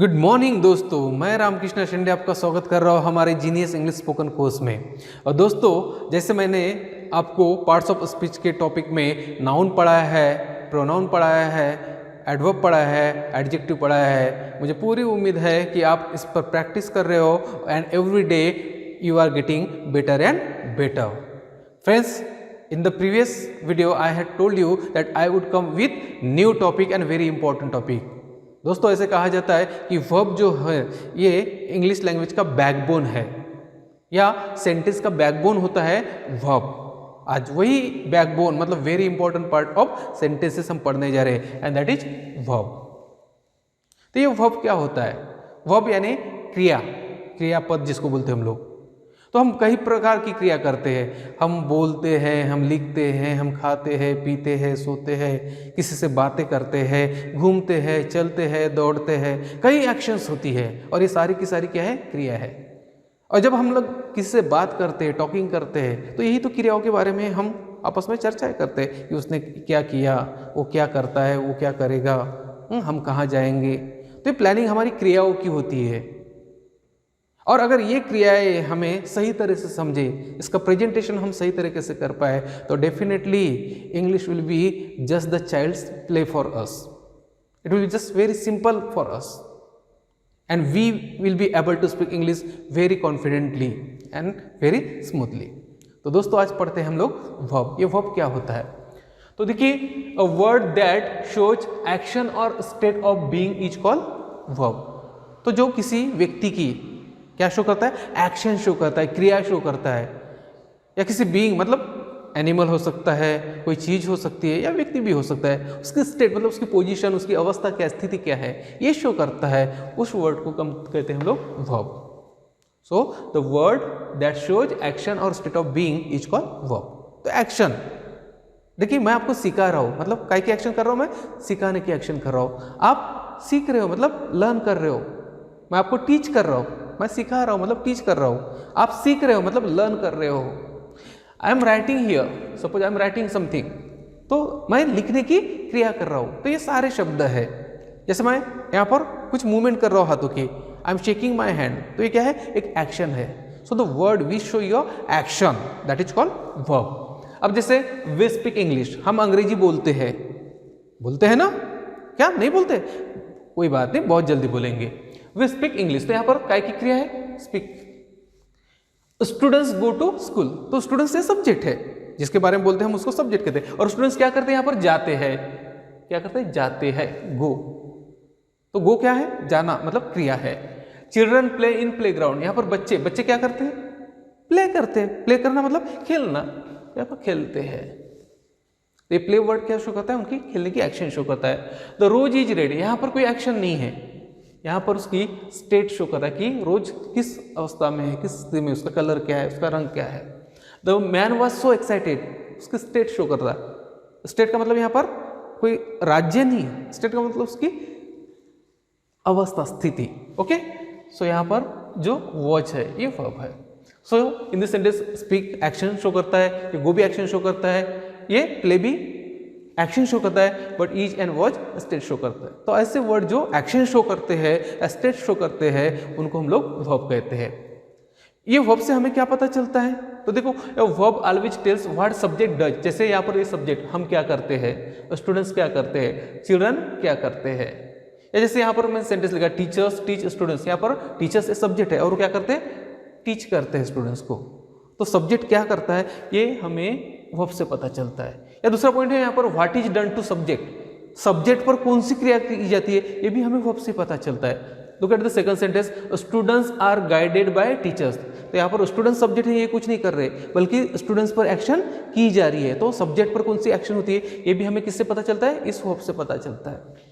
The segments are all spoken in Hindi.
गुड मॉर्निंग दोस्तों, मैं रामकृष्ण शिंदे आपका स्वागत कर रहा हूँ हमारे जीनियस इंग्लिश स्पोकन कोर्स में। और दोस्तों, जैसे मैंने आपको पार्ट्स ऑफ स्पीच के टॉपिक में नाउन पढ़ाया है, प्रोनाउन पढ़ाया है, एडवर्ब पढ़ाया है, एडजेक्टिव पढ़ाया है, मुझे पूरी उम्मीद है कि आप इस पर प्रैक्टिस कर रहे हो and every day you are getting better and better. Friends, in the previous video I had told you that I would come with new topic and very important topic। दोस्तों, ऐसे कहा जाता है कि वर्ब जो है ये इंग्लिश लैंग्वेज का बैकबोन है या सेंटेंस का बैकबोन होता है वर्ब। आज वही बैकबोन मतलब very important part of sentences हम पढ़ने जा रहे हैं एंड दैट इज वर्ब। तो ये वर्ब क्या होता है? वर्ब यानी क्रियापद जिसको बोलते हैं हम लोग। तो हम कई प्रकार की क्रिया करते हैं, हम बोलते हैं, हम लिखते हैं, हम खाते हैं, पीते हैं, सोते हैं, किसी से बातें करते हैं, घूमते हैं, चलते हैं, दौड़ते हैं, कई एक्शंस होती है और ये सारी की सारी क्या है? क्रिया है। और जब हम लोग किसी से बात करते हैं, टॉकिंग करते हैं, तो यही तो क्रियाओं के बारे में हम आपस में चर्चा करते हैं कि उसने क्या किया, वो क्या करता है, वो क्या करेगा, हम कहाँ जाएंगे। तो ये प्लानिंग हमारी क्रियाओं की होती है। और अगर ये क्रियाएं हमें सही तरह से समझे, इसका प्रेजेंटेशन हम सही तरीके से कर पाए, तो definitely English will be just the child's play for us. It will be just very simple for us and we will be able to speak English very confidently and very smoothly. तो दोस्तों, आज पढ़ते हैं हम लोग वर्ब। ये वर्ब क्या होता है? तो देखिए, a word that shows action और state of being is called verb. तो जो किसी व्यक्ति की क्या शो करता है? एक्शन शो करता है, क्रिया शो करता है। या किसी बीइंग मतलब एनिमल हो सकता है, कोई चीज हो सकती है, या व्यक्ति भी हो सकता है, उसकी स्टेट मतलब उसकी पोजीशन, उसकी अवस्था क्या, स्थिति क्या है, ये शो करता है। उस वर्ड को हम कहते हैं हम लोग verb. So the word that shows action और state of being is called verb. तो एक्शन, देखिए मैं आपको सिखा रहा हूं, मतलब काय की एक्शन कर रहा हूं? मैं सिखाने की एक्शन कर रहा हूं। आप सीख रहे हो मतलब लर्न कर रहे हो। मैं आपको टीच कर रहा हूं, मैं सिखा रहा हूं मतलब टीच कर रहा हूं। आप सीख रहे हो मतलब लर्न कर रहे हो। I am writing here, suppose I am writing something, तो मैं लिखने की क्रिया कर रहा हूं। तो ये सारे शब्द है। जैसे मैं यहाँ पर कुछ मूवमेंट कर रहा हूं हाथों की, I am shaking my hand, तो ये क्या है? एक एक्शन है। So the word we show your action, that is called verb. अब जैसे वी स्पीक इंग्लिश, हम अंग्रेजी बोलते हैं ना? क्या नहीं बोलते? कोई बात नहीं, बहुत जल्दी बोलेंगे। वी स्पीक इंग्लिश, तो यहां पर काय की क्रिया है? Speak. Students go to school, तो स्टूडेंट्स से सब्जेक्ट है, जिसके बारे में बोलते हैं हम उसको सब्जेक्ट कहते हैं। और स्टूडेंट्स क्या करते हैं? यहां पर जाते हैं। क्या करते हैं? जाते हैं, गो। तो गो क्या है? जाना, मतलब क्रिया है। Children play in play ground, यहां पर बच्चे क्या करते हैं? प्ले करते हैं। प्ले करना मतलब खेलना, यहां पर खेलते हैं। ये प्ले वर्ड क्या शो करता है? उनकी खेलने की एक्शन शो करता है। द रोज इज रेड, यहां पर कोई एक्शन नहीं है, यहाँ पर उसकी स्टेट शो करता है कि रोज किस अवस्था में है, किस स्थिति में, उसका कलर क्या है, उसका रंग क्या है। The man was so excited, उसकी स्टेट शो करता है। स्टेट का मतलब यहाँ पर कोई राज्य नहीं है, स्टेट का मतलब उसकी अवस्था, स्थिति। ओके, सो यहाँ पर जो वॉच है ये वर्ब है। So in this sentence speak action show करता है, ये गो भी एक्शन शो करता है, ये प्ले भी एक्शन शो करता है, but is and watch state show करता है। तो ऐसे वर्ड जो एक्शन शो करते हैं, स्टेट शो करते हैं, उनको हम लोग वर्ब कहते हैं। ये वर्ब से हमें क्या पता चलता है? तो देखो, verb always tells what subject does. जैसे यहाँ पर ये सब्जेक्ट, हम क्या करते हैं, स्टूडेंट्स क्या करते हैं, चिल्ड्रन क्या करते हैं। या जैसे यहाँ पर मैंने सेंटेंस लिखा, टीचर्स टीच स्टूडेंट्स, यहाँ पर टीचर्स एक सब्जेक्ट है और वो क्या करते हैं? टीच करते हैं स्टूडेंट्स को। तो सब्जेक्ट क्या करता है, ये हमें वर्ब से पता चलता है। या दूसरा पॉइंट है यहाँ पर, what is done to subject, subject पर कौन सी क्रिया की जाती है, ये भी हमें वर्ब से पता चलता है। Look at the second sentence, students are guided by teachers. तो यहाँ पर स्टूडेंट सब्जेक्ट है, ये कुछ नहीं कर रहे, बल्कि स्टूडेंट्स पर एक्शन की जा रही है। तो सब्जेक्ट पर कौन सी एक्शन होती है, ये भी हमें किससे पता चलता है? इस वर्ब से पता चलता है।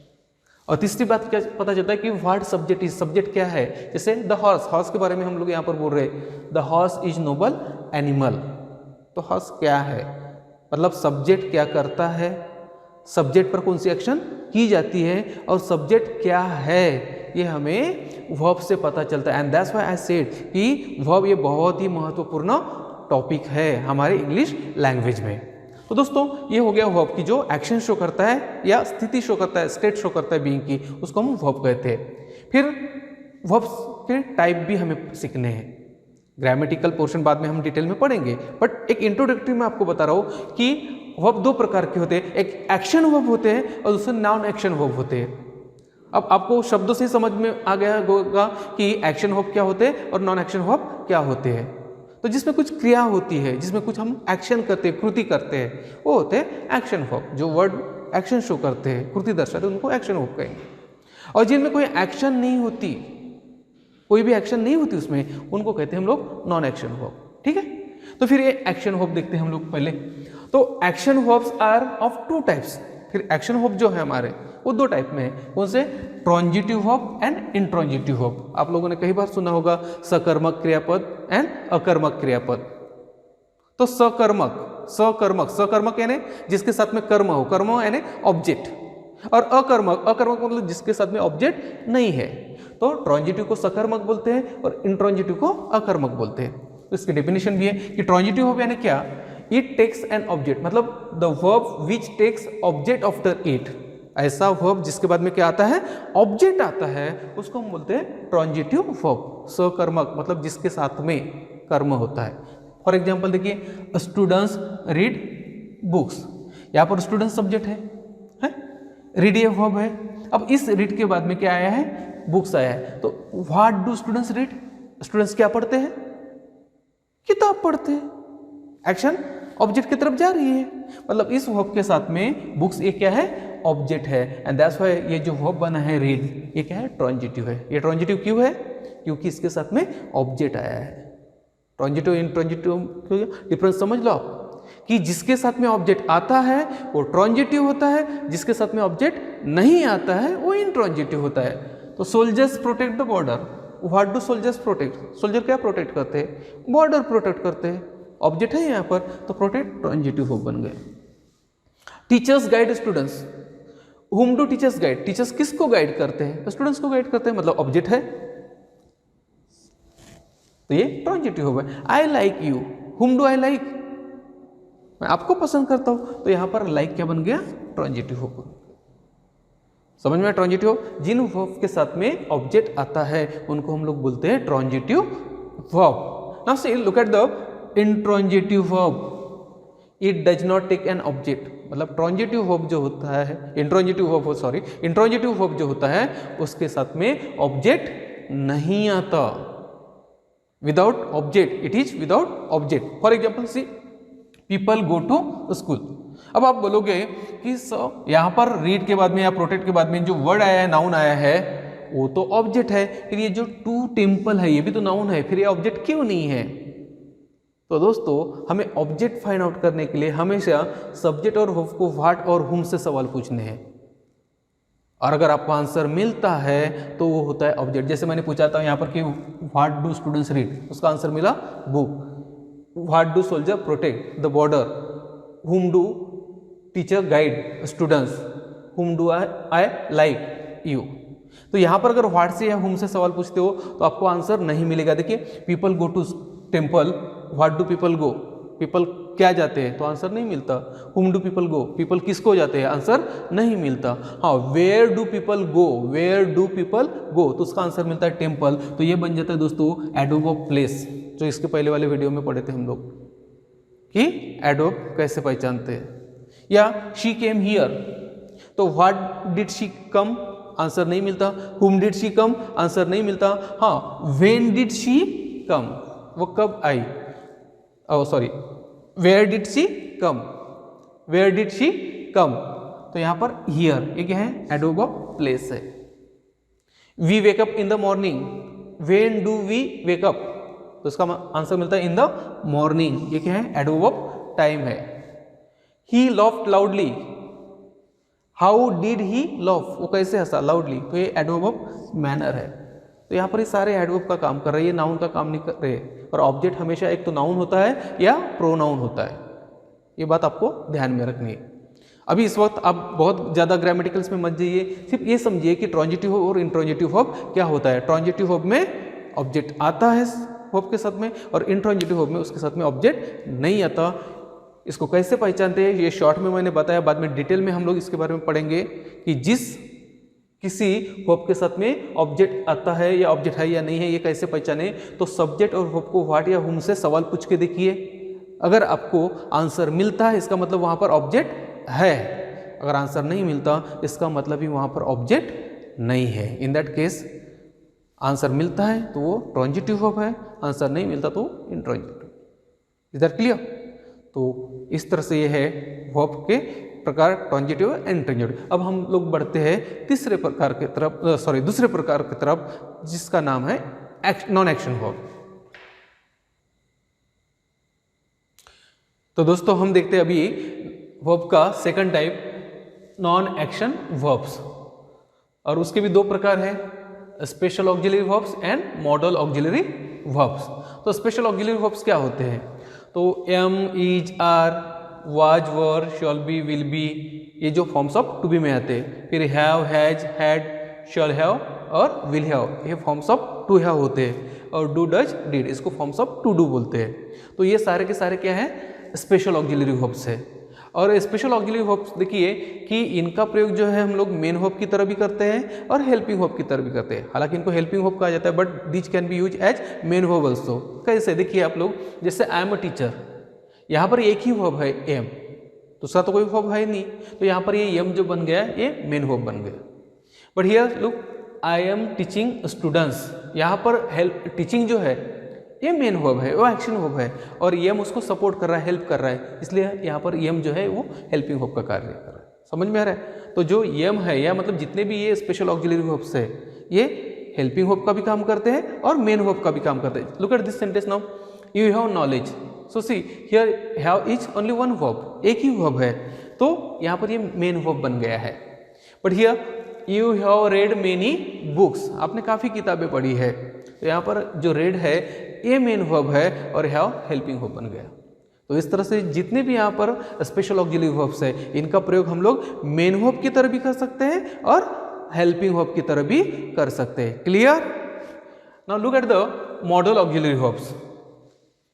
और तीसरी बात क्या पता चलता है कि व्हाट सब्जेक्ट इज, सब्जेक्ट क्या है। जैसे द हॉर्स, हॉर्स के बारे में हम लोग यहाँ पर बोल रहे हैं, the horse is noble animal. तो हॉर्स क्या है, मतलब सब्जेक्ट क्या करता है, सब्जेक्ट पर कौन सी एक्शन की जाती है, और सब्जेक्ट क्या है, ये हमें वर्ब से पता चलता है। And that's why I said कि वर्ब ये बहुत ही महत्वपूर्ण टॉपिक है हमारे इंग्लिश लैंग्वेज में। तो दोस्तों, ये हो गया वर्ब की जो एक्शन शो करता है या स्थिति शो करता है, स्टेट शो करता है बीइंग की, उसको हम वर्ब कहते हैं। फिर वर्ब्स के टाइप भी हमें सीखने हैं। ग्रामेटिकल पोर्शन बाद में हम डिटेल में पढ़ेंगे, बट एक इंट्रोडक्टरी में आपको बता रहा हूँ कि वर्ब दो प्रकार के होते हैं, एक एक्शन वर्ब होते हैं और दूसरे नॉन एक्शन वर्ब होते हैं। अब आपको शब्दों से समझ में आ गया होगा कि एक्शन वर्ब क्या होते हैं और नॉन एक्शन वर्ब क्या होते हैं। तो जिसमें कुछ क्रिया होती है, जिसमें कुछ हम एक्शन करते हैं, कृति करते हैं, वो होते हैं एक्शन वर्ब। जो वर्ड एक्शन शो करते हैं, कृति दर्शाते हैं, उनको एक्शन वर्ब कहेंगे। और जिनमें कोई एक्शन नहीं होती, कोई भी एक्शन नहीं होती उसमें, उनको कहते हैं हम लोग नॉन एक्शन वर्ब। ठीक है, तो फिर ये एक्शन वर्ब देखते हैं हम लोग पहले। तो action verbs are of two types. फिर एक्शन वर्ब जो है हमारे वो दो टाइप में है। कौन से? Transitive verb and intransitive verb. आप लोगों ने कई बार सुना होगा सकर्मक क्रियापद एंड अकर्मक क्रियापद। तो सकर्मक यानी जिसके साथ में कर्म हो, कर्म यानी ऑब्जेक्ट, और अकर्मक मतलब जिसके साथ में ऑब्जेक्ट नहीं है। तो ट्रांजिटिव को सकर्मक बोलते हैं और इंट्रांजिटिव को अकर्मक बोलते हैं। तो इसकी डेफिनेशन भी है कि ट्रांजिटिव वर्ब यानी क्या? इट टेक्स एन ऑब्जेक्ट, मतलब the verb which takes object after it. ऐसा वर्ब जिसके बाद में क्या आता है? ऑब्जेक्ट आता है, उसको हम बोलते हैं ट्रांजिटिव वर्ब। सकर्मक मतलब जिसके साथ में कर्म होता है। फॉर एग्जाम्पल देखिए, स्टूडेंट्स रीड बुक्स। यहाँ पर स्टूडेंट सब्जेक्ट है? रीड ये वर्ब है। अब इस रीड के बाद में क्या आया है? बुक्स आया है। तो what do students read? Students क्या पढ़ते हैं? किताब पढ़ते हैं। एक्शन ऑब्जेक्ट की तरफ जा रही है, मतलब इस वर्ब के साथ में बुक्स ये क्या है? ऑब्जेक्ट है। एंड दैट्स व्हाई ये जो वर्ब बना है रीड, ये क्या है? ट्रांजिटिव है। ये ट्रांजिटिव क्यों है? क्योंकि इसके साथ में ऑब्जेक्ट आया है। ट्रांजिटिव इंट्रांजिटिव डिफरेंस समझ लो आप, कि जिसके साथ में ऑब्जेक्ट आता है वो ट्रांजिटिव होता है, जिसके साथ में ऑब्जेक्ट नहीं आता है वो इंट्रांजिटिव होता है। तो soldiers protect the border. What do soldiers protect? Soldier क्या प्रोटेक्ट करते हैं? बॉर्डर प्रोटेक्ट करते हैं। ऑब्जेक्ट है यहाँ पर, तो प्रोटेक्ट ट्रांजिटिव वर्ब बन गए। Teachers guide students. हुम डू टीचर्स गाइड? टीचर्स किसको गाइड करते हैं? स्टूडेंट्स को गाइड करते हैं, मतलब ऑब्जेक्ट है, तो ये ट्रांजिटिव वर्ब है। I like you. हुम डू आई लाइक? मैं आपको पसंद करता हूं, तो यहां पर लाइक क्या बन गया? Transitive verb. समझ में? ट्रांजिटिव जिन वर्ब के साथ में ऑब्जेक्ट आता है उनको हम लोग बोलते हैं transitive verb. Now see look at the intransitive verb. It does not take an object, मतलब ट्रांजिटिव वर्ब जो होता है, इंट्रांजिटिव वर्ब जो होता है उसके साथ में ऑब्जेक्ट नहीं आता। Without object, it is without object. For example see people go to school. अब आप बोलोगे कि यहाँ पर रीड के बाद में या प्रोटेक्ट के बाद में जो वर्ड आया है, नाउन आया है, वो तो ऑब्जेक्ट है। फिर ये जो टू टेम्पल है ये भी तो नाउन है, फिर ये ऑब्जेक्ट क्यों नहीं है? तो दोस्तों हमें ऑब्जेक्ट फाइंड आउट करने के लिए हमेशा सब्जेक्ट और वर्ब को व्हाट और हुम से सवाल पूछने हैं, और अगर आपको आंसर मिलता है तो वो होता है ऑब्जेक्ट। जैसे मैंने पूछा था यहाँ पर कि व्हाट डू स्टूडेंट्स रीड, उसका आंसर मिला book. What do soldier protect the border, हुम डू टीचर गाइड स्टूडेंट्स, हुम डू आई लाइक यू। तो यहाँ पर अगर व्हाट से या हुम से सवाल पूछते हो तो आपको आंसर नहीं मिलेगा। देखिए people go to temple, what do people go? People क्या जाते हैं? तो आंसर नहीं मिलता। हुम डू पीपल गो? पीपल किसको जाते हैं? आंसर नहीं मिलता। हाँ, where do people go? Where do people go? तो उसका आंसर मिलता है टेम्पल। तो ये बन जाता है दोस्तों एडवर्ब ऑफ प्लेस, जो इसके पहले वाले वीडियो में पढ़े थे हम लोग कि एडवर्ब कैसे पहचानते हैं। या शी केम हियर, तो what did she come? Answer नहीं मिलता। हुम डिड शी कम? आंसर नहीं मिलता। हाँ, व्हेन डिड शी कम? वो कब आई? Sorry, where did she come? Where did she come? तो यहां पर हियर ये क्या है? एडवर्ब ऑफ प्लेस है। We wake up in the morning, when do we wake up? तो इसका आंसर मिलता है इन द मॉर्निंग। ये क्या है? एडवर्ब ऑफ टाइम है। He laughed loudly, how did he laugh? वो कैसे हंसा? लाउडली। तो ये एडवर्ब ऑफ मैनर है। तो यहाँ पर ये सारे एडवर्ब का काम कर रहे हैं, ये नाउन का काम नहीं कर रहे। और ऑब्जेक्ट हमेशा एक तो नाउन होता है या प्रोनाउन होता है, ये बात आपको ध्यान में रखनी है। अभी इस वक्त आप बहुत ज़्यादा ग्रामेटिकल्स में मत जाइए, सिर्फ ये समझिए कि ट्रांजिटिव वर्ब और इंट्रांजिटिव वर्ब क्या होता है। ट्रांजिटिव वर्ब में ऑब्जेक्ट आता है वर्ब के साथ में, और इंट्रांजिटिव वर्ब में उसके साथ में ऑब्जेक्ट नहीं आता। इसको कैसे पहचानते हैं ये शॉर्ट में मैंने बताया, बाद में डिटेल में हम लोग इसके बारे में पढ़ेंगे कि जिस किसी वर्ब के साथ में ऑब्जेक्ट आता है या ऑब्जेक्ट है या नहीं है, ये कैसे पहचाने? तो सब्जेक्ट और वर्ब को व्हाट या हुम से सवाल पूछ के देखिए। अगर आपको आंसर मिलता है इसका मतलब वहाँ पर ऑब्जेक्ट है, अगर आंसर नहीं मिलता इसका मतलब ही वहाँ पर ऑब्जेक्ट नहीं है। इन दैट केस आंसर मिलता है तो वो ट्रांजिटिव वर्ब है, आंसर नहीं मिलता तो इंट्रांजिटिव। Is that clear? तो इस तरह से ये है वर्ब के प्रकार, ट्रांजिटिव एंड इंट्रांजिटिव। अब हम लोग बढ़ते हैं तीसरे प्रकार की तरफ, दूसरे प्रकार की तरफ, जिसका नाम है नॉन एक्शन वर्ब। तो दोस्तों हम देखते हैं अभी वर्ब का second type, non action verbs, और उसके भी दो प्रकार है, special auxiliary verbs and modal auxiliary verbs. तो स्पेशल ऑक्सिलरी वर्ब्स क्या होते हैं? तो am, is, are, was, were, shall be, will be, ये जो फॉर्म्स ऑफ टू बी में आते हैं। फिर have, has, had, shall have और विल हैव, ये फॉर्म्स ऑफ टू हैव होते हैं। और डू, डज, डिड, इसको फॉर्म्स ऑफ टू डू बोलते हैं। तो ये सारे के सारे क्या है? स्पेशल ऑक्सिलरी वर्ब्स है। और स्पेशल ऑक्सिलरी वर्ब्स देखिए कि इनका प्रयोग जो है हम लोग मेन वर्ब की तरह भी करते हैं और हेल्पिंग वर्ब की तरह भी करते हैं। हालांकि इनको हेल्पिंग वर्ब कहा जाता है, but this can be use as main verb also. कैसे? देखिए आप लोग, जैसे आई एम अ टीचर, यहाँ पर एक ही वर्ब है एम, दूसरा तो कोई वर्ब है नहीं, तो यहाँ पर ये एम जो बन गया ये मेन वर्ब बन गया। But here look, I am teaching students, यहाँ पर हेल्प, टीचिंग जो है ये मेन वर्ब है, वो एक्शन वर्ब है, और एम उसको सपोर्ट कर रहा है, हेल्प कर रहा है, इसलिए यहाँ पर एम जो है वो हेल्पिंग वर्ब का कार्य कर रहा है। समझ में आ रहा है? तो जो एम है, या मतलब जितने भी ये स्पेशल ऑक्सिलरी वर्ब्स है, ये हेल्पिंग वर्ब का भी काम करते हैं और मेन वर्ब का भी काम करते हैं। Look at this sentence now, you have knowledge. So see here have is only one verb, एक ही वर्ब है, तो यहाँ पर ये मेन वर्ब बन गया है। But here you have read many books, आपने काफ़ी किताबें पढ़ी है, तो यहाँ पर जो रेड है ये मेन वर्ब है और हैव हेल्पिंग वर्ब बन गया। तो इस तरह से जितने भी यहाँ पर स्पेशल ऑक्सिलरी वर्ब्स है, इनका प्रयोग हम लोग मेन वर्ब की तरह भी कर सकते हैं और हेल्पिंग वर्ब की तरह भी कर सकते हैं। Clear? Now look at the modal auxiliary verbs.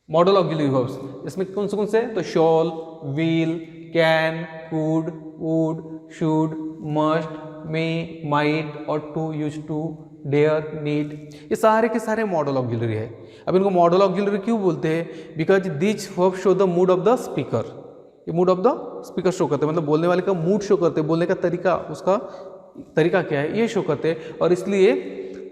Modal auxiliary verbs इसमें कौन से? तो shall, will, can, could, would, should, must, may, might ought to, used to, dare, need, ये सारे के सारे मॉडल ऑक्सिलरी है। अब इनको मॉडल ऑक्सिलरी क्यों बोलते हैं? Because this verb show the mood of the speaker, ये mood of the speaker show करते हैं, मतलब बोलने वाले का मूड शो करते हैं, बोलने का तरीका, उसका तरीका क्या है ये शो करते हैं, और इसलिए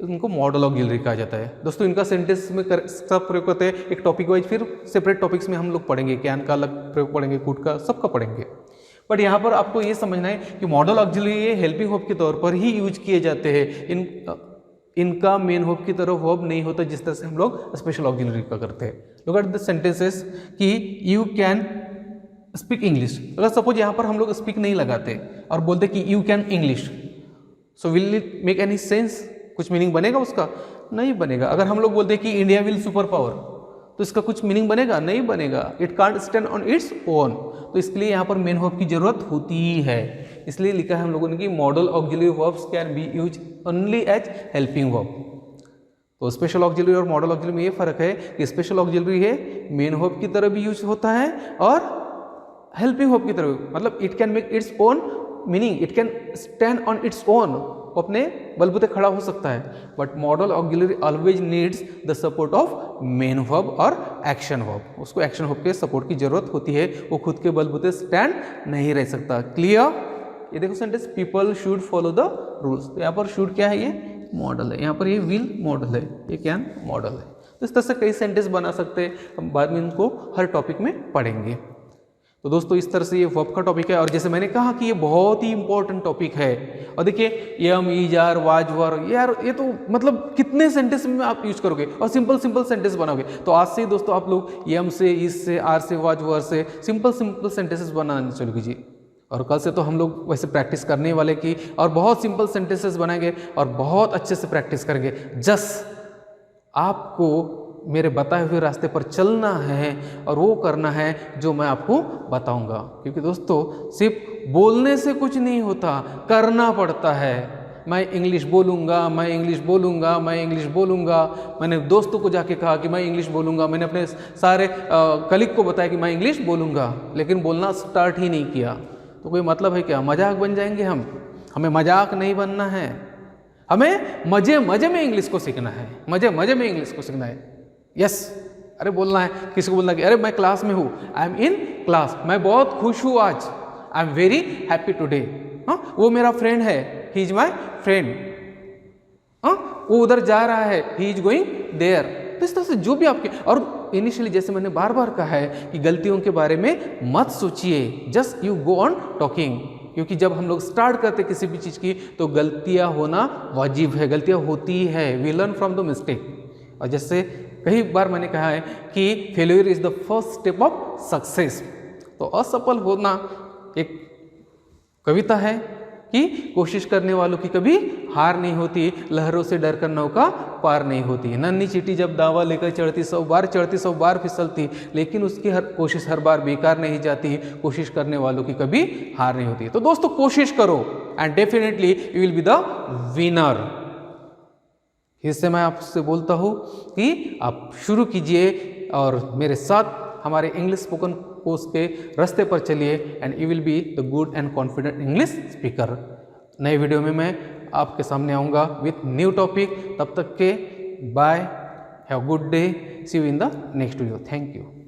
इनको मॉडल ऑक्सिलरी कहा जाता है। दोस्तों इनका सेंटेंस में सब प्रयोग करते हैं, एक टॉपिक वाइज, फिर सेपरेट टॉपिक्स में हम लोग पढ़ेंगे, कैन का अलग प्रयोग पढ़ेंगे, कुड का, सबका पढ़ेंगे। बट यहाँ पर आपको ये समझना है कि मॉडल ऑक्सिलरी ये हेल्पिंग वर्ब के तौर पर ही यूज किए जाते हैं, इनका मेन वर्ब की तरह वर्ब नहीं होता जिस तरह से हम लोग स्पेशल ऑक्सिलरी का करते हैं। लुक एट द सेंटेंसेस कि यू कैन स्पीक इंग्लिश। अगर सपोज यहाँ पर हम लोग स्पीक नहीं लगाते और बोलते कि you can English, so will it make any sense? कुछ मीनिंग बनेगा उसका? नहीं बनेगा। अगर हम लोग बोलते कि इंडिया विल सुपर पावर, तो इसका कुछ मीनिंग बनेगा? नहीं बनेगा। It can't stand on its own. तो इसके लिए यहाँ पर मेन वर्ब की जरूरत होती ही है, इसलिए लिखा है हम लोगों ने कि modal auxiliary verbs can be use only as helping verb. तो स्पेशल ऑक्सिलरी और मॉडल ऑक्सिलरी में ये फर्क है कि स्पेशल ऑक्सिलरी है मेन वर्ब की तरह भी यूज होता है और हेल्पिंग वर्ब की तरह, मतलब it can make its own meaning, it can stand on its own, अपने बलबूते खड़ा हो सकता है। But model auxiliary always needs the support of main verb और एक्शन वर्ब, उसको एक्शन वर्ब के सपोर्ट की जरूरत होती है, वो खुद के बलबूते स्टैंड नहीं रह सकता। क्लियर? ये देखो sentence, people should follow the rules, तो यहाँ पर शुड क्या है? ये मॉडल है, यहाँ पर ये विल मॉडल है, ये कैन मॉडल है। तो इस तरह से कई सेंटेंस बना सकते हैं, हम बाद में इनको हर टॉपिक में पढ़ेंगे। तो दोस्तों इस तरह से ये वर्ब का टॉपिक है, और जैसे मैंने कहा कि ये बहुत ही इंपॉर्टेंट टॉपिक है। और देखिए यम, इज, आर, वाज, वर, यार ये तो मतलब कितने सेंटेंस में आप यूज करोगे और सिंपल सिंपल सेंटेंस बनाओगे। तो आज से दोस्तों आप लोग यम से, इज से, आर से, वाज, वर से सिंपल सिंपल सेंटेंसेस बनाने चलो कीजिए। और कल से तो हम लोग वैसे प्रैक्टिस करने वाले की, और बहुत सिंपल सेंटेंसेस बनाएंगे और बहुत अच्छे से प्रैक्टिस करेंगे। जस्ट आपको मेरे बताए हुए रास्ते पर चलना है और वो करना है जो मैं आपको बताऊंगा, क्योंकि दोस्तों सिर्फ बोलने से कुछ नहीं होता, करना पड़ता है। मैं इंग्लिश बोलूँगा, मैं इंग्लिश बोलूँगा, मैं इंग्लिश बोलूँगा, मैंने दोस्तों को जाके कहा कि मैं इंग्लिश बोलूँगा, मैंने अपने सारे कलीग को बताया कि मैं इंग्लिश बोलूँगा, लेकिन बोलना स्टार्ट ही नहीं किया, तो कोई मतलब है क्या? मजाक बन जाएंगे हम। हमें मजाक नहीं बनना है, हमें मजे मजे में इंग्लिश को सीखना है, मजे मजे में इंग्लिश को सीखना है। यस, अरे बोलना है, किसी को बोलना कि अरे मैं क्लास में हूँ, आई एम इन क्लास, मैं बहुत खुश हूँ आज, I am very happy today. हाँ, वो मेरा फ्रेंड है, ही इज माई फ्रेंड। हाँ, वो उधर जा रहा है, ही इज गोइंग देयर। तो इस तरह से जो भी आपके, और इनिशियली जैसे मैंने बार बार कहा है कि गलतियों के बारे में मत सोचिए, just you go on talking. क्योंकि जब हम लोग स्टार्ट करते किसी भी चीज़ की तो गलतियां होना वाजिब है, गलतियां होती है, we learn from the mistake. और जैसे कई बार मैंने कहा है कि failure is the first step of success. तो असफल होना एक कविता है कि कोशिश करने वालों की कभी हार नहीं होती, लहरों से डरकर नौका पार नहीं होती। नन्ही चींटी जब दावा लेकर चढ़ती 100 बार चढ़ती 100 बार फिसलती, लेकिन उसकी हर कोशिश हर बार बेकार नहीं जाती। कोशिश करने वालों की कभी हार नहीं होती। तो दोस्तों कोशिश करो and definitely you will be the winner. इससे मैं आपसे बोलता हूँ कि आप शुरू कीजिए और मेरे साथ हमारे इंग्लिश स्पोकन कोर्स के रास्ते पर चलिए and you will be the good and confident English speaker. नए वीडियो में मैं आपके सामने आऊँगा विथ न्यू टॉपिक। तब तक के bye, have good day, see you in the next video. Thank you.